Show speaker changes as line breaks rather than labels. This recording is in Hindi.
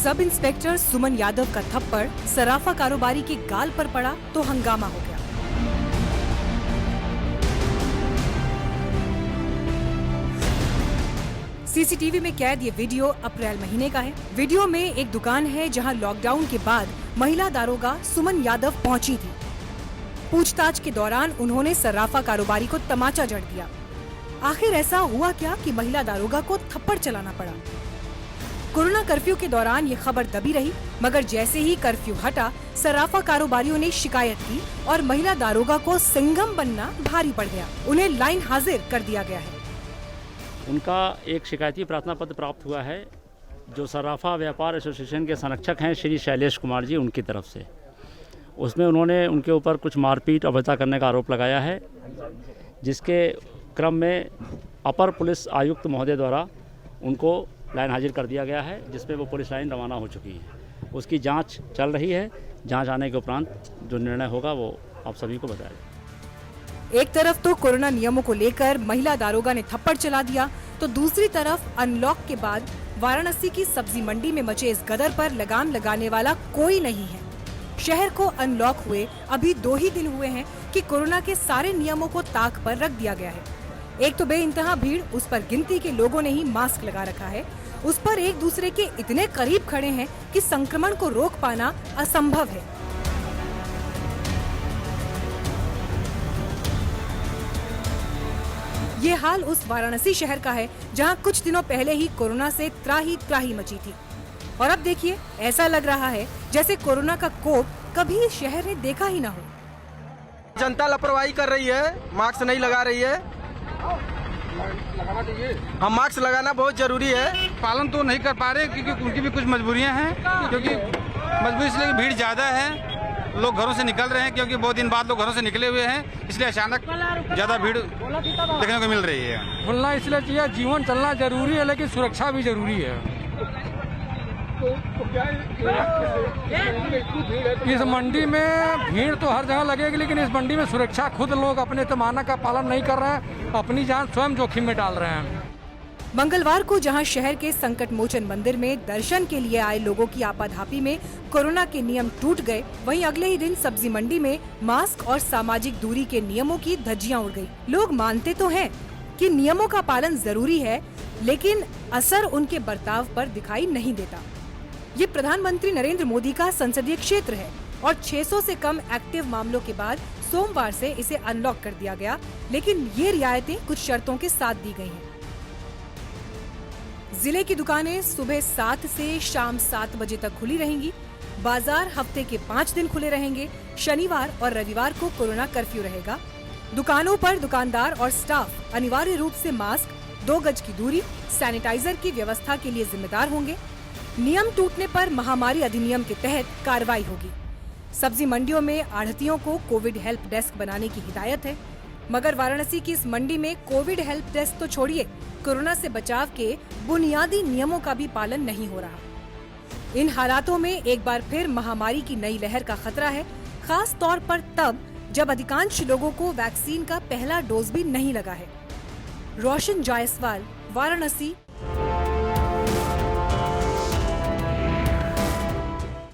सब इंस्पेक्टर सुमन यादव का थप्पड़ सराफा कारोबारी के गाल पर पड़ा तो हंगामा हो गया। सीसीटीवी में कैद ये वीडियो अप्रैल महीने का है। वीडियो में एक दुकान है जहां लॉकडाउन के बाद महिला दारोगा सुमन यादव पहुंची थी। पूछताछ के दौरान उन्होंने सराफा कारोबारी को तमाचा जड़ दिया। आखिर ऐसा हुआ क्या कि महिला दारोगा को थप्पड़ चलाना पड़ा? कोरोना कर्फ्यू के दौरान ये खबर दबी रही, मगर जैसे ही कर्फ्यू हटा, सराफा कारोबारियों ने शिकायत की और महिला दारोगा को सिंघम बनना भारी पड़ गया। उन्हें लाइन हाजिर कर दिया गया है।
उनका एक शिकायती प्रार्थना पत्र प्राप्त हुआ है जो सराफा व्यापार एसोसिएशन के संरक्षक हैं श्री शैलेश कुमार जी, उनकी तरफ से। उसमें उन्होंने उनके ऊपर कुछ मारपीट अभद्रता करने का आरोप लगाया है, जिसके क्रम में अपर पुलिस आयुक्त महोदय द्वारा उनको लाइन हाजिर कर दिया गया है, जिसमें वो पुलिस लाइन रवाना हो चुकी है। उसकी जांच चल रही है। जांच आने के उपरांत जो निर्णय होगा वो आप सभी को बताया जाएगा।
एक तरफ तो कोरोना नियमों को लेकर महिला दारोगा ने थप्पड़ चला दिया, तो दूसरी तरफ अनलॉक के बाद वाराणसी की सब्जी मंडी में मचे इस गदर पर लगाम लगाने वाला कोई नहीं है। शहर को अनलॉक हुए अभी 2 ही दिन हुए हैं कि कोरोना के सारे नियमों को ताक पर रख दिया गया है। एक तो बेइंतहा भीड़, उस पर गिनती के लोगों ने ही मास्क लगा रखा है। उस पर एक दूसरे के इतने करीब खड़े हैं कि संक्रमण को रोक पाना असंभव है। ये हाल उस वाराणसी शहर का है जहां कुछ दिनों पहले ही कोरोना से त्राही मची थी। और अब देखिए, ऐसा लग रहा है जैसे कोरोना का कोप कभी इस शहर ने देखा ही न हो।
जनता लापरवाही कर रही है, मास्क नहीं लगा रही है। हम मास्क लगाना बहुत जरूरी है।
पालन तो नहीं कर पा रहे क्योंकि उनकी भी कुछ मजबूरियां हैं, क्योंकि मजबूरी इसलिए भीड़ ज़्यादा है। लोग घरों से निकल रहे हैं क्योंकि बहुत दिन बाद लोग घरों से निकले हुए हैं, इसलिए अचानक ज़्यादा भीड़ देखने को मिल रही है।
खुलना इसलिए चाहिए, जीवन चलना जरूरी है, लेकिन सुरक्षा भी जरूरी है। इस मंडी में भीड़ तो हर जगह लगेगी, लेकिन इस मंडी में सुरक्षा खुद लोग अपने पैमाने का पालन नहीं कर रहे हैं, अपनी जान स्वयं जोखिम में डाल रहे हैं।
मंगलवार को जहां शहर के संकट मोचन मंदिर में दर्शन के लिए आए लोगों की आपाधापी में कोरोना के नियम टूट गए, वहीं अगले ही दिन सब्जी मंडी में मास्क और सामाजिक दूरी के नियमों की धज्जियां उड़ गई। लोग मानते तो हैं कि नियमों का पालन जरूरी है, लेकिन असर उनके बर्ताव पर दिखाई नहीं देता। ये प्रधानमंत्री नरेंद्र मोदी का संसदीय क्षेत्र है और 600 से कम एक्टिव मामलों के बाद सोमवार से इसे अनलॉक कर दिया गया, लेकिन ये रियायतें कुछ शर्तों के साथ दी गई हैं। जिले की दुकानें सुबह 7 से शाम 7 बजे तक खुली रहेंगी। बाजार हफ्ते के 5 दिन खुले रहेंगे। शनिवार और रविवार को कोरोना कर्फ्यू रहेगा। दुकानों पर दुकानदार और स्टाफ अनिवार्य रूप से मास्क, 2 गज की दूरी, सैनिटाइजर की व्यवस्था के लिए जिम्मेदार होंगे। नियम टूटने पर महामारी अधिनियम के तहत कार्रवाई होगी। सब्जी मंडियों में आढ़तियों को कोविड हेल्प डेस्क बनाने की हिदायत है, मगर वाराणसी की इस मंडी में कोविड हेल्प डेस्क तो छोड़िए, कोरोना से बचाव के बुनियादी नियमों का भी पालन नहीं हो रहा। इन हालातों में एक बार फिर महामारी की नई लहर का खतरा है, खास तौर पर तब जब अधिकांश लोगों को वैक्सीन का पहला डोज भी नहीं लगा है। रोशन जायसवाल, वाराणसी।